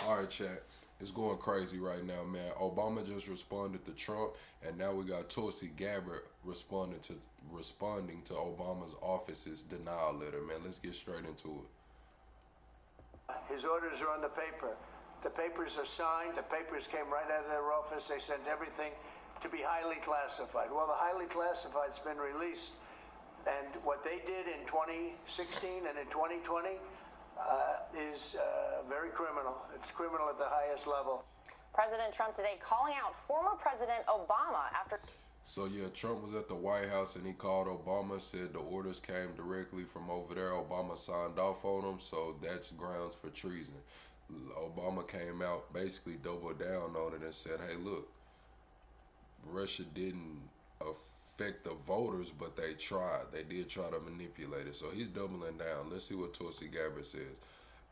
All right, chat. It's going crazy right now, man. Obama just responded to Trump, and now we got Tulsi Gabbard responding to Obama's office's denial letter, man. Let's get straight into it. His orders are on the paper. The papers are signed. The papers came right out of their office. They sent everything to be highly classified. Well, the highly classified's been released, and what they did in 2016 and in 2020 is very criminal. It's criminal at the highest level. President Trump today calling out former President Obama after... So yeah, Trump was at the White House and he called Obama, said the orders came directly from over there. Obama signed off on them, so that's grounds for treason. Obama came out, basically doubled down on it and said, hey, look, Russia didn't affect the voters, but they tried. They did try to manipulate it. So he's doubling down. Let's see what Tulsi Gabbard says.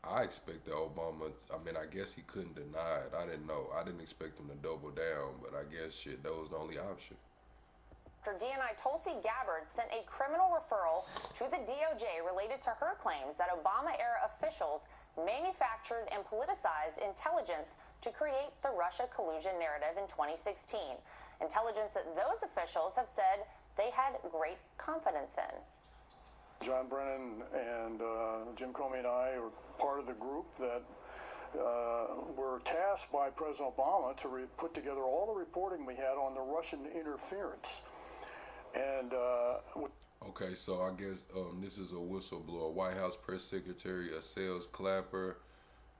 I expected Obama, I guess he couldn't deny it. I didn't know. I didn't expect him to double down, but I guess shit, that was the only option. After DNI Tulsi Gabbard sent a criminal referral to the DOJ related to her claims that Obama-era officials manufactured and politicized intelligence to create the Russia collusion narrative in 2016. Intelligence that those officials have said they had great confidence in. John Brennan and Jim Comey and I were part of the group that were tasked by President Obama to put together all the reporting we had on the Russian interference. And okay, so I guess this is a whistleblower. White House Press Secretary assails Clapper.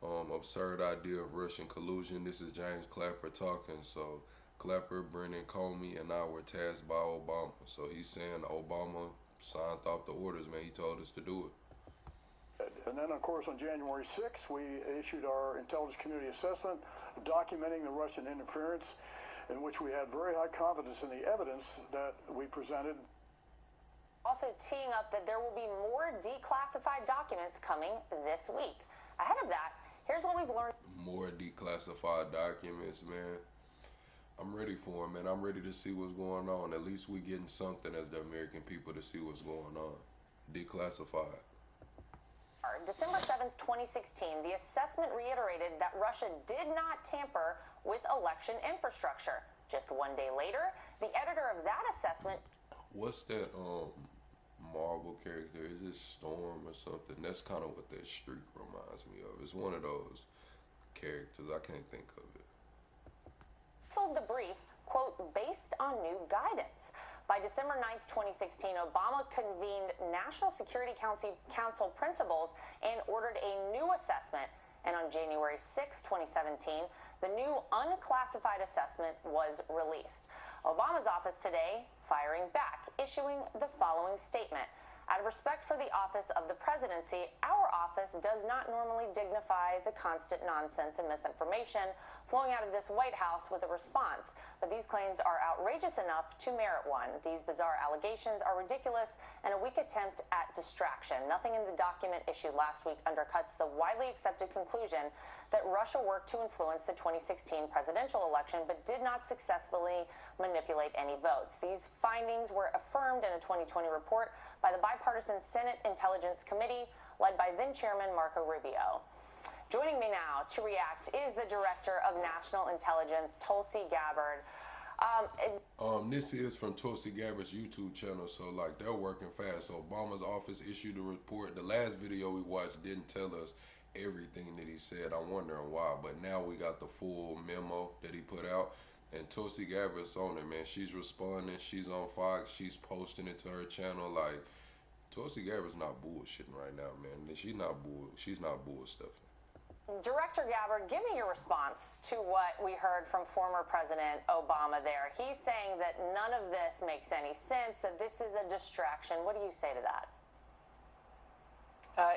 Absurd idea of Russian collusion. This is James Clapper talking. So Clapper, Brennan, Comey, and I were tasked by Obama. So he's saying Obama signed off the orders, man. He told us to do it. And then, of course, on January 6th, we issued our intelligence community assessment documenting the Russian interference, in which we had very high confidence in the evidence that we presented. Also teeing up that there will be more declassified documents coming this week. Ahead of that, here's what we've learned. More declassified documents, man. I'm ready for it, man. I'm ready to see what's going on. At least we getting something as the American people to see what's going on. Declassified. December 7th, 2016, the assessment reiterated that Russia did not tamper with election infrastructure. Just one day later, the editor of that assessment... What's that Marvel character? Is it Storm or something? That's kind of what that streak reminds me of. It's one of those characters. I can't think of it. Sold the brief, quote, based on new guidance. By December 9th, 2016, Obama convened National Security Council principals and ordered a new assessment. And on January 6, 2017, the new unclassified assessment was released. Obama's office today firing back, issuing the following statement. Out of respect for the office of the presidency, our office does not normally dignify the constant nonsense and misinformation flowing out of this White House with a response. But these claims are outrageous enough to merit one. These bizarre allegations are ridiculous and a weak attempt at distraction. Nothing in the document issued last week undercuts the widely accepted conclusion that Russia worked to influence the 2016 presidential election but did not successfully manipulate any votes. These findings were affirmed in a 2020 report by the bipartisan Senate Intelligence Committee led by then-Chairman Marco Rubio. Joining me now to react is the Director of National Intelligence, Tulsi Gabbard. This is from Tulsi Gabbard's YouTube channel, so like they're working fast. So Obama's office issued a report. The last video we watched didn't tell us everything that he said. I'm wondering why, but now we got the full memo that he put out. And Tulsi Gabbard's on it, man. She's responding. She's on Fox. She's posting it to her channel. Like, Tulsi Gabbard's not bullshitting right now, man. She's not bull stuffing. Director Gabbard, give me your response to what we heard from former President Obama there. He's saying that none of this makes any sense, that this is a distraction. What do you say to that?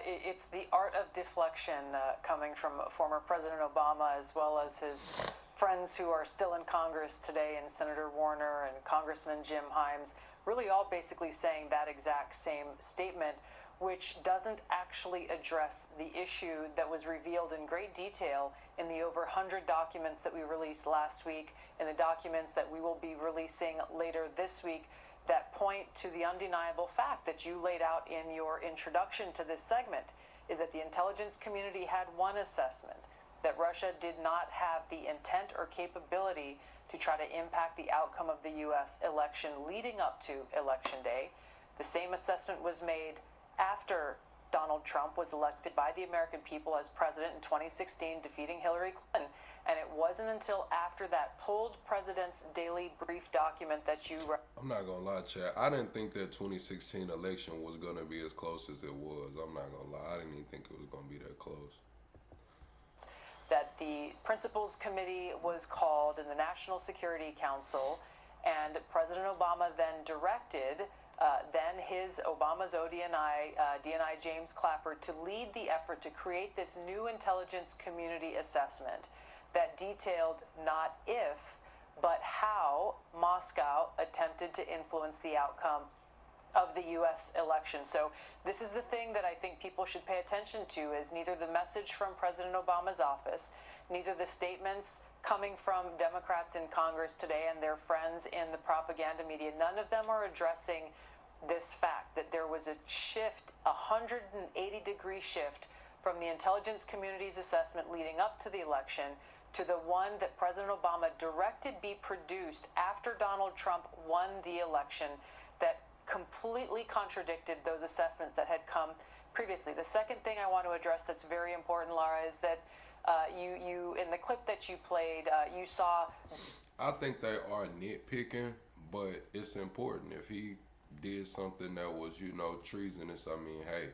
It's the art of deflection coming from former President Obama as well as his friends who are still in Congress today, and Senator Warner and Congressman Jim Himes, really all basically saying that exact same statement, which doesn't actually address the issue that was revealed in great detail in the over 100 documents that we released last week and the documents that we will be releasing later this week that point to the undeniable fact that you laid out in your introduction to this segment, is that the intelligence community had one assessment. that Russia did not have the intent or capability to try to impact the outcome of the U.S. election leading up to Election Day. The same assessment was made after Donald Trump was elected by the American people as president in 2016, defeating Hillary Clinton. And it wasn't until after that pulled President's Daily Brief document that you... I'm not going to lie, Chad. I didn't think that 2016 election was going to be as close as it was. I'm not going to lie. I didn't even think it was going to be that close. That the Principals Committee was called in the National Security Council, and President Obama then directed Obama's ODNI, DNI James Clapper, to lead the effort to create this new intelligence community assessment that detailed not if, but how Moscow attempted to influence the outcome of the U.S. election. So this is the thing that I think people should pay attention to, is neither the message from President Obama's office, neither the statements coming from Democrats in Congress today and their friends in the propaganda media, none of them are addressing this fact that there was a shift, a 180-degree shift from the intelligence community's assessment leading up to the election to the one that President Obama directed be produced after Donald Trump won the election, that completely contradicted those assessments that had come previously. The second thing I want to address that's very important, Laura, is that you in the clip that you played, you saw... I think they are nitpicking, but it's important. If he did something that was, treasonous, I mean, hey,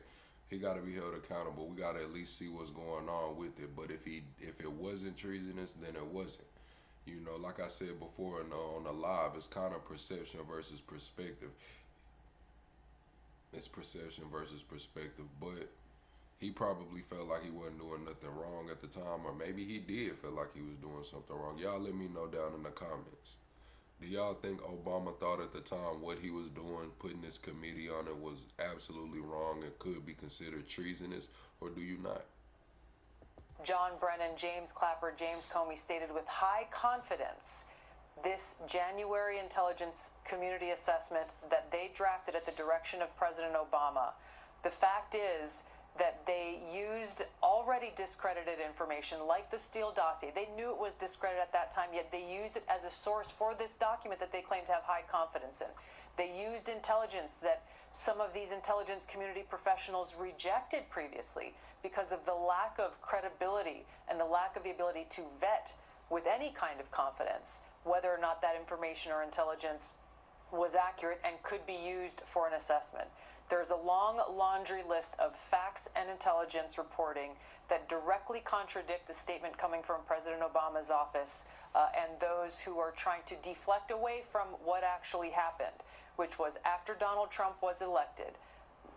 he got to be held accountable. We got to at least see what's going on with it. But if it wasn't treasonous, then it wasn't. Like I said before on the live, it's kind of perception versus perspective. It's perception versus perspective. But he probably felt like he wasn't doing nothing wrong at the time, or maybe he did feel like he was doing something wrong. Y'all let me know down in the comments. Do y'all think Obama thought at the time what he was doing, putting this committee on it, was absolutely wrong and could be considered treasonous, or do you not? John Brennan, James Clapper, James Comey stated with high confidence this January intelligence community assessment that they drafted at the direction of President Obama. The fact is that they used already discredited information like the Steele dossier. They knew it was discredited at that time, yet they used it as a source for this document that they claim to have high confidence in. They used intelligence that some of these intelligence community professionals rejected previously because of the lack of credibility and the lack of the ability to vet with any kind of confidence whether or not that information or intelligence was accurate and could be used for an assessment. There's a long laundry list of facts and intelligence reporting that directly contradict the statement coming from President Obama's office and those who are trying to deflect away from what actually happened, which was after Donald Trump was elected,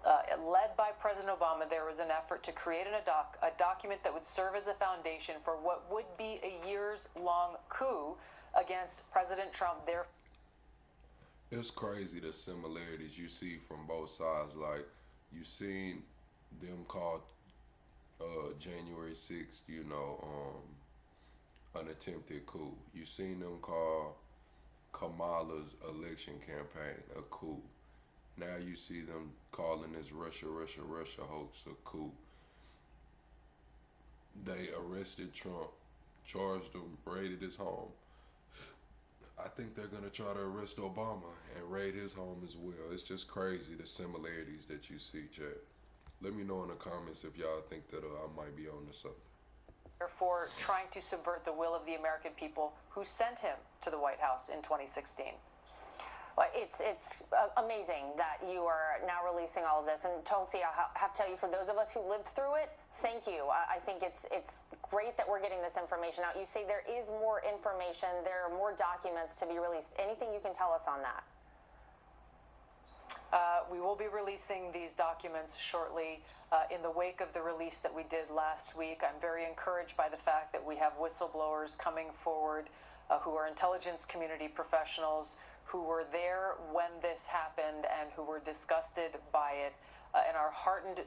led by President Obama, there was an effort to create a document that would serve as a foundation for what would be a years-long coup against President Trump. It's crazy the similarities you see from both sides. Like, you seen them call January 6th, an attempted coup. You seen them call Kamala's election campaign a coup. Now you see them calling this Russia hoax a coup. They arrested Trump, charged him, raided his home. I think they're going to try to arrest Obama and raid his home as well. It's just crazy, the similarities that you see, Chad. Let me know in the comments if y'all think that I might be on to something. Therefore, trying to subvert the will of the American people who sent him to the White House in 2016. Well, it's amazing that you are now releasing all of this. And Tulsi, I have to tell you, for those of us who lived through it, thank you. I think it's great that we're getting this information out. You say there is more information, there are more documents to be released. Anything you can tell us on that? We will be releasing these documents shortly in the wake of the release that we did last week. I'm very encouraged by the fact that we have whistleblowers coming forward who are intelligence community professionals who were there when this happened and who were disgusted by it and are heartened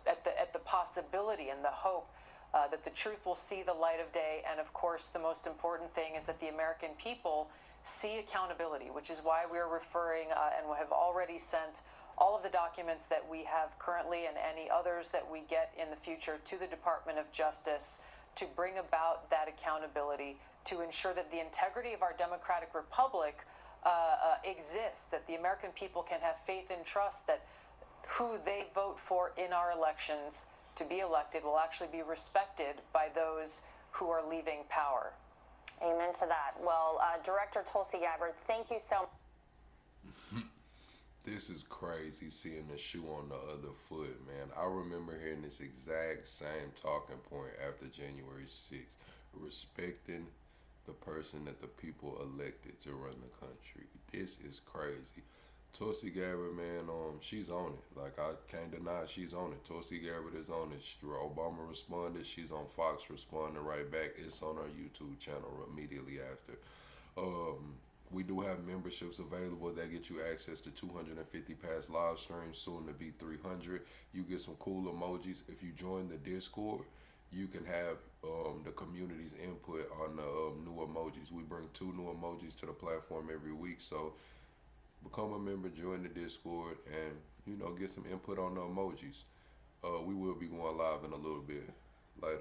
at the possibility and the hope that the truth will see the light of day. And of course, the most important thing is that the American people see accountability, which is why we're referring and have already sent all of the documents that we have currently and any others that we get in the future to the Department of Justice to bring about that accountability to ensure that the integrity of our democratic republic exists, that the American people can have faith and trust that who they vote for in our elections to be elected will actually be respected by those who are leaving power. Amen to that. Well, Director Tulsi Gabbard, thank you so much. This is crazy seeing the shoe on the other foot, man. I remember hearing this exact same talking point after January 6th, respecting the person that the people elected to run the country. This is crazy. Tulsi Gabbard, man, she's on it. Like, I can't deny she's on it. Tulsi Gabbard is on it. Obama responded. She's on Fox responding right back. It's on our YouTube channel immediately after. We do have memberships available that get you access to 250 past live streams, soon to be 300. You get some cool emojis. If you join the Discord, you can have the community's input on the new emojis. We bring 2 new emojis to the platform every week, so become a member, join the Discord, and, you know, get some input on the emojis. We will be going live in a little bit. Later.